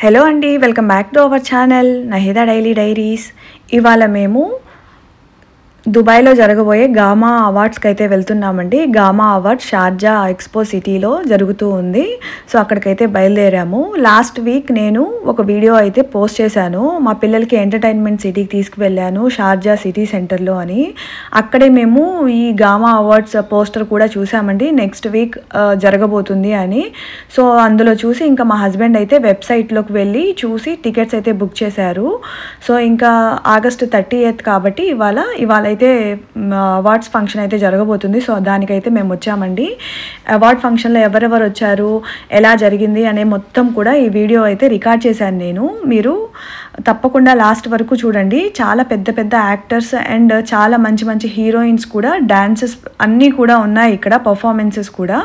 Hello అండి, welcome back to our channel Nahida daily diaries. ఇవాళ మేము దుబాయ్లో జరగబోయే గామా అవార్డ్స్కి అయితే వెళ్తున్నామండి. గామా అవార్డ్స్ షార్జా ఎక్స్పో సిటీలో జరుగుతూ ఉంది. సో అక్కడికైతే బయలుదేరాము. లాస్ట్ వీక్ నేను ఒక వీడియో అయితే పోస్ట్ చేశాను. మా పిల్లలకి ఎంటర్టైన్మెంట్ సిటీకి తీసుకువెళ్ళాను, షార్జా సిటీ సెంటర్లో అని. అక్కడే మేము ఈ గామా అవార్డ్స్ పోస్టర్ కూడా చూసామండి, నెక్స్ట్ వీక్ జరగబోతుంది అని. సో అందులో చూసి ఇంకా మా హస్బెండ్ అయితే వెబ్సైట్లోకి వెళ్ళి చూసి టికెట్స్ అయితే బుక్ చేశారు. సో ఇంకా ఆగస్టు 30th కాబట్టి ఇవాళ అయితే అవార్డ్స్ ఫంక్షన్ అయితే జరగబోతుంది. సో దానికైతే మేము వచ్చామండి. అవార్డ్ ఫంక్షన్లో ఎవరెవరు వచ్చారు, ఎలా జరిగింది అనే మొత్తం కూడా ఈ వీడియో అయితే రికార్డ్ చేశాను నేను. మీరు తప్పకుండా లాస్ట్ వరకు చూడండి. చాలా పెద్ద పెద్ద యాక్టర్స్ అండ్ చాలా మంచి మంచి హీరోయిన్స్ కూడా, డాన్సెస్ అన్నీ కూడా ఉన్నాయి ఇక్కడ, పర్ఫార్మెన్సెస్ కూడా.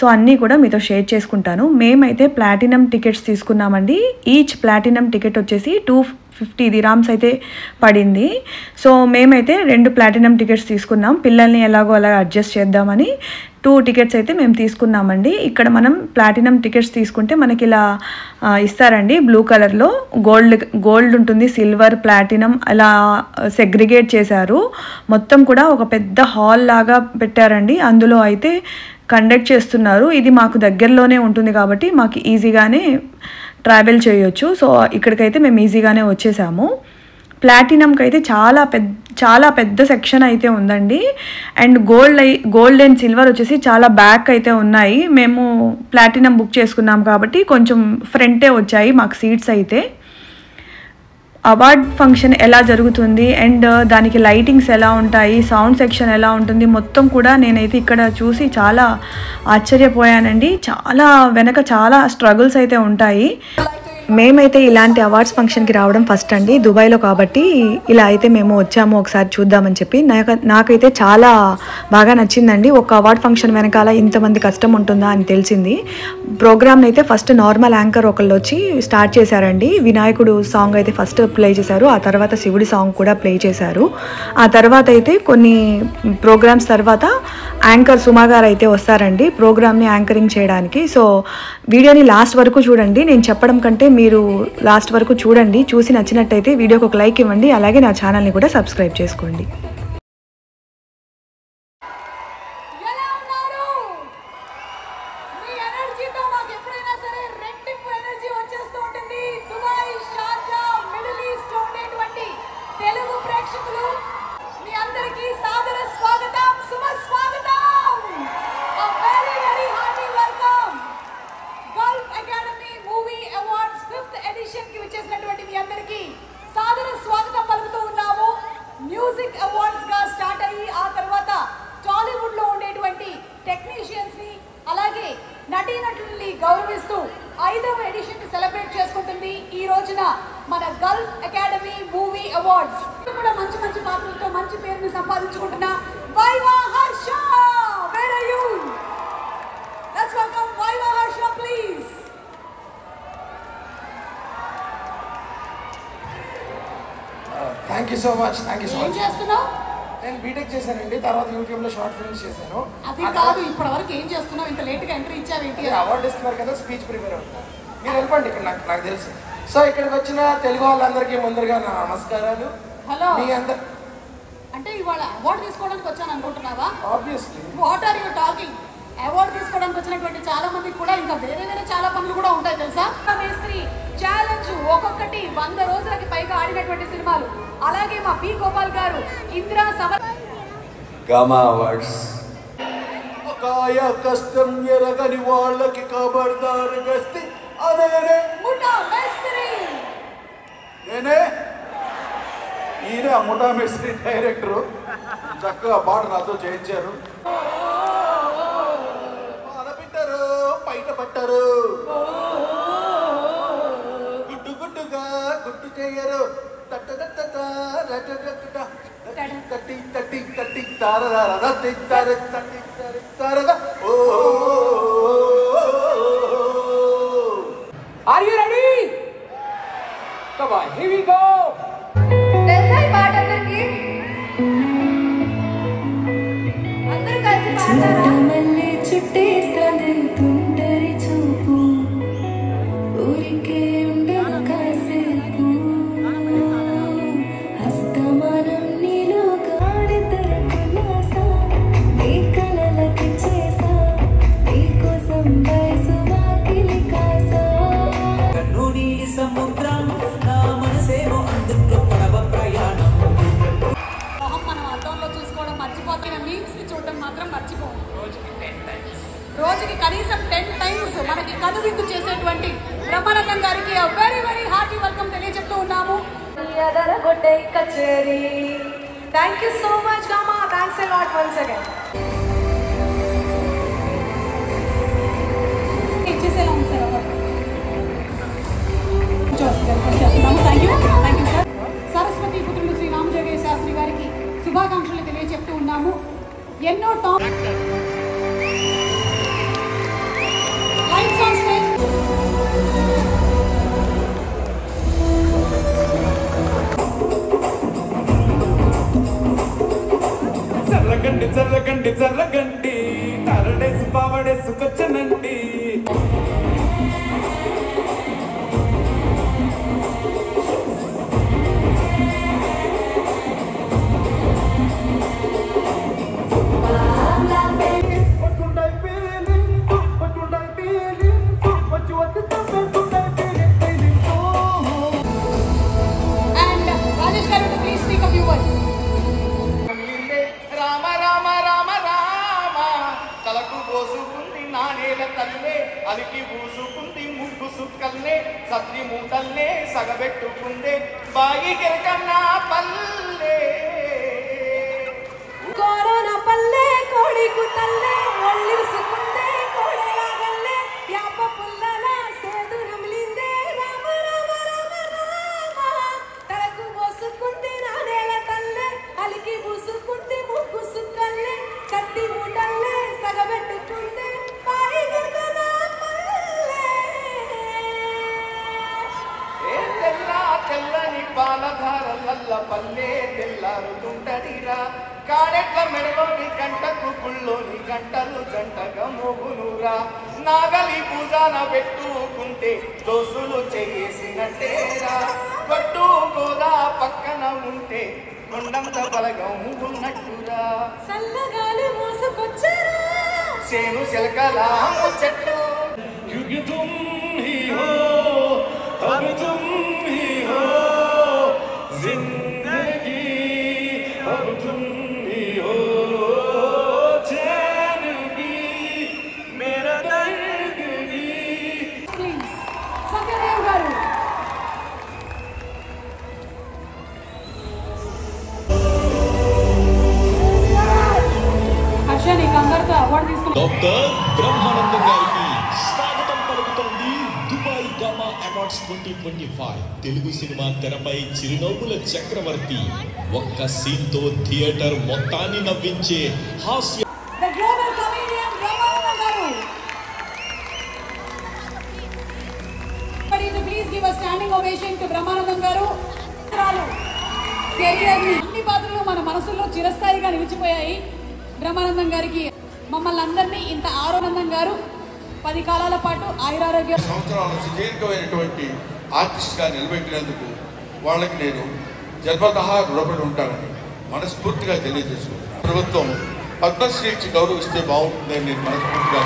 సో అన్నీ కూడా మీతో షేర్ చేసుకుంటాను. మేమైతే ప్లాటినం టికెట్స్ తీసుకున్నామండి. ఈచ్ ప్లాటినం టికెట్ వచ్చేసి 250 dirhams అయితే పడింది. సో మేమైతే 2 ప్లాటినం టికెట్స్ తీసుకున్నాం. పిల్లల్ని ఎలాగో అలా అడ్జస్ట్ చేద్దామని 2 టికెట్స్ అయితే మేము తీసుకున్నామండి. ఇక్కడ మనం ప్లాటినం టికెట్స్ తీసుకుంటే మనకి ఇలా ఇస్తారండి, బ్లూ కలర్లో గోల్డ్ ఉంటుంది, సిల్వర్, ప్లాటినం అలా సెగ్రిగేట్ చేశారు. మొత్తం కూడా ఒక పెద్ద హాల్ లాగా పెట్టారండి. అందులో అయితే కండక్ట్ చేస్తున్నారు. ఇది మాకు దగ్గరలోనే ఉంటుంది కాబట్టి మాకు ఈజీగానే ట్రావెల్ చేయొచ్చు. సో ఇక్కడికైతే మేము ఈజీగానే వచ్చేసాము. ప్లాటినంకి అయితే చాలా పెద్ద సెక్షన్ అయితే ఉందండి. అండ్ గోల్డ్ అండ్ సిల్వర్ వచ్చేసి చాలా బ్యాక్ అయితే ఉన్నాయి. మేము ప్లాటినం బుక్ చేసుకున్నాం కాబట్టి కొంచెం ఫ్రంటే వచ్చాయి మాకు సీట్స్ అయితే. అవార్డ్ ఫంక్షన్ ఎలా జరుగుతుంది అండ్ దానికి లైటింగ్స్ ఎలా ఉంటాయి, సౌండ్ సెక్షన్ ఎలా ఉంటుంది, మొత్తం కూడా నేనైతే ఇక్కడ చూసి చాలా ఆశ్చర్యపోయానండి. వెనక చాలా స్ట్రగుల్స్ అయితే ఉంటాయి. మేమైతే ఇలాంటి అవార్డ్స్ ఫంక్షన్కి రావడం ఫస్ట్ అండి దుబాయ్లో, కాబట్టి ఇలా అయితే మేము వచ్చాము ఒకసారి చూద్దామని చెప్పి. నాకైతే చాలా బాగా నచ్చిందండి. ఒక అవార్డ్ ఫంక్షన్ వెనకాల ఇంతమంది కష్టం ఉంటుందా అని తెలిసింది. ప్రోగ్రామ్ని అయితే ఫస్ట్ నార్మల్ యాంకర్ ఒకళ్ళు వచ్చి స్టార్ట్ చేశారండి. వినాయకుడు సాంగ్ అయితే ఫస్ట్ ప్లే చేశారు, ఆ తర్వాత శివుడి సాంగ్ కూడా ప్లే చేశారు. ఆ తర్వాత అయితే కొన్ని ప్రోగ్రామ్స్ తర్వాత యాంకర్ సుమా గారు అయితే వస్తారండి ప్రోగ్రామ్ని యాంకరింగ్ చేయడానికి. సో వీడియోని లాస్ట్ వరకు చూడండి. నేను చెప్పడం కంటే మీరు లాస్ట్ వరకు చూడండి. చూసి నచ్చినట్టయితే వీడియోకి ఒక లైక్ ఇవ్వండి, అలాగే నా ఛానల్ని కూడా సబ్స్క్రైబ్ చేసుకోండి. గౌరవిస్తూ 5వ ఎడిషన్ ని సెలబ్రేట్ చేసుకుంటుంది ఈ రోజున మన గల్ఫ్ అకాడమీ మూవీ అవార్డ్స్. కూడా మంచి మంచి పాత్రలతో మంచి పేరుని సంపాదించుకుంటున్న Viva Harsha. Where are you? Let's welcome Viva Harsha please. Thank you so much. ఏం చేస్తున్నావు? నేను బీటెక్ చేశానండి, తర్వాత యూట్యూబ్లో షార్ట్ ఫిల్మ్స్ చేశాను. అది కాదు, ఇప్పటి వరకు ఏం చేస్తున్నావు? ఇంత లేట్గా ఎంట్రీ ఇచ్చావేంటి? అవార్డు ఇస్తున్నారు కదా, స్పీచ్ ప్రిపేర్ అవుతున్నాను. మీరు వెళ్ళండి, ఇక్కడ నాకు తెలుసు. సో ఇక్కడికి వచ్చిన తెలుగు వాళ్ళందరికీ ముందరగా నా నమస్కారాలు. హలో, మీ అందరు అంటే ఇవాళ అవార్డు తీసుకోవడానికి వచ్చాను అనుకుంటున్నావా? Obviously. What are you talking? Award తీసుకోవడానికి వచ్చినటువంటి చాలా మందికి కూడా ఇంకా వేరే చాలా పనులు కూడా ఉంటాయి తెలుసా. మేస్త్రి ఛాలెంజ్ ఒక్కొక్కటి 100 రోజులకి పైగా ఆడినటువంటి సినిమాలు. అలాగే మా పి గోపాల్ గారు ఇందిరా గామా అవార్డ్స్. కాయ కష్టం ఎరగని వాళ్ళకి ఖబర్దార్ గస్తి అదేనే ముఠా మేస్త్రి. నేనే ఈయన ముఠా మేస్త్రి డైరెక్టరు. చక్కగా పాట నాతో చేయించారు. పెట్టారు బయట పట్టారు, గుడ్డుగా గుడ్డు చేయరు, Are you ready? Come on, here we go. తెలుసా ఈ పాట అందరికి? అందరూ కలిసి పాడతారా? చుట్టేస్తుంది తుంటరి చూపు ఊరికే ఉండదు మాత్రం మర్చిపోము. రోజుకి కనీసం 10 times మనకి కనువిందు చేసేటువంటి బ్రహ్మానందం గారికి వెరీ వెరీ హార్టీ వెల్కమ్ తెలియజెప్తూ ఉన్నాము. Thank you so much Gama. Thanks a lot once again. ఇచ్చేసేలా ఉంది sir. Thank you sir. Saraswati పుత్రుడు శ్రీ రామజోగయ్య శాస్త్రి గారికి శుభాకాంక్షలు తెలియజెప్తూ ఉన్నాము. ఎన్నో లైట్స్ ఆన్ స్టేజ్. చల్లగండి చల్లగండి చల్లగండి తరడేసి పావడేసుకొచ్చనండి. అలికి పూసుకుంది ముగ్గు సుక్కల్నే సత్తి మూటల్నే సగబెట్టుకుందే బాగి గిరకన్నా పల్లె కోరోనా పల్లె కోడికు తల్లే ఒళ్ళిసుకుందే కోడెలాగల్లే యాప పుల్లల సేదు నమిలిందే రామ రామ రామ రామ తలకు పోసుకుంది నానేల తల్లే అలికి పూసుకుంది ముగ్గు సుక్కల్నే సత్తి మూటల్నే సగబెట్టుకుందే బాగి గిరకన్నా తెల్లని పాలధారలల్ల పల్లె తెల్లారుతుంటదిరా కాడెట్ల మెడలోని గంటకు గుళ్ళోని గంటలు జంటగా మోగునురా నాగలి పూజాన పెట్టుకుంటే దోసులు చేసినట్టేరా పట్టు గోదా పక్కన ఉంటే కొండంత బలగం ఉన్నట్టురా సల్లగాలి మోసుకొచ్చారా సేను శిలకలా చెట్టు अब तुम ही हो जिंदगी अब तुम ही हो चैन भी मेरा दर्द भी. ప్లీజ్ సత్యదేవ్ గారు. హర్ష నీకు అందరితో అవార్డు తీసుకుని డాక్టర్ బ్రహ్మానందం గారికి స్వాగతం పలుకుతోంది Dubai gamma awards 2025. Telugu cinema తెరపై చిరునవ్వుల చక్రవర్తి ఒక్క సీన్ తో థియేటర్ మొత్తాన్ని నవ్వించే హాస్య ద గ్లోబల్ కమెడియన్ బ్రహ్మానందం గారు. Please give a standing ovation to Brahmanandam గారు. కెరియర్ ని అన్ని పాత్రలు మన మనసులో చిరస్థాయిగా నిలిచిపోయాయి. బ్రహ్మానందం గారికి మమ్మల్ని అందరినీ ఇంత ఆరోనందం గారు 10 కాలాల పాటు ఆయురారోగ్య సంవత్సరాలు సుదీర్ఘమైనటువంటి ఆర్టిస్ట్గా నిలబెట్టినందుకు వాళ్ళకి నేను జన్మతః రుణపడి ఉంటానని మనస్ఫూర్తిగా తెలియజేసుకుంటున్నాను. ప్రభుత్వం పద్మశ్రీ ఇచ్చి గౌరవిస్తే బాగుంటుందని నేను మనస్ఫూర్తిగా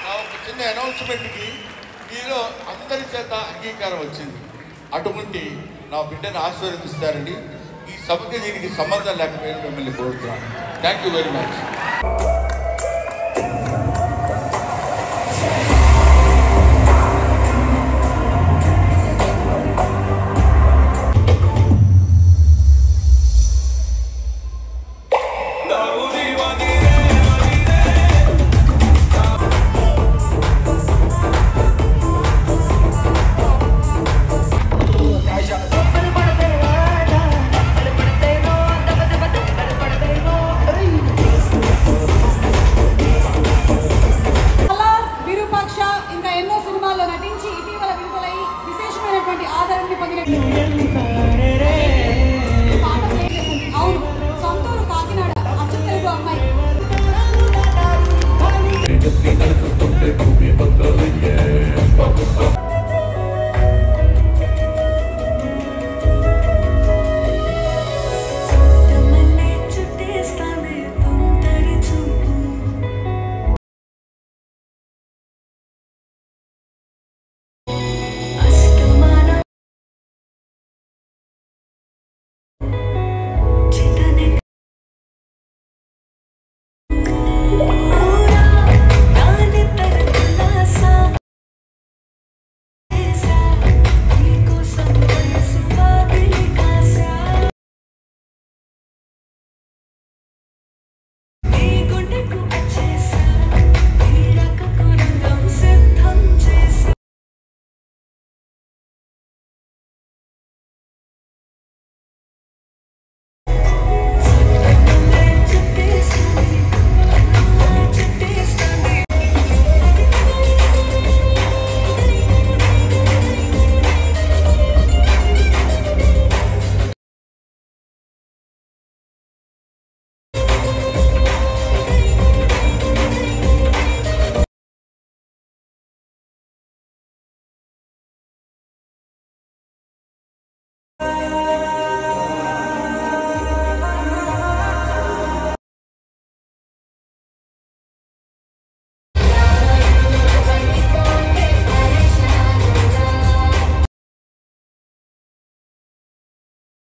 నా ఒక చిన్న అనౌన్స్మెంట్కి మీలో అందరి చేత అంగీకారం వచ్చింది. అటువంటి నా బిడ్డను ఆశీర్వదిస్తారని ఈ సభకి దీనికి సంబంధం లేకపోయినా మిమ్మల్ని కోరుతున్నాను. Thank you very much. అవును, సొంతూరు కాకినాడ, అచ్చు తెలుగు అమ్మాయి.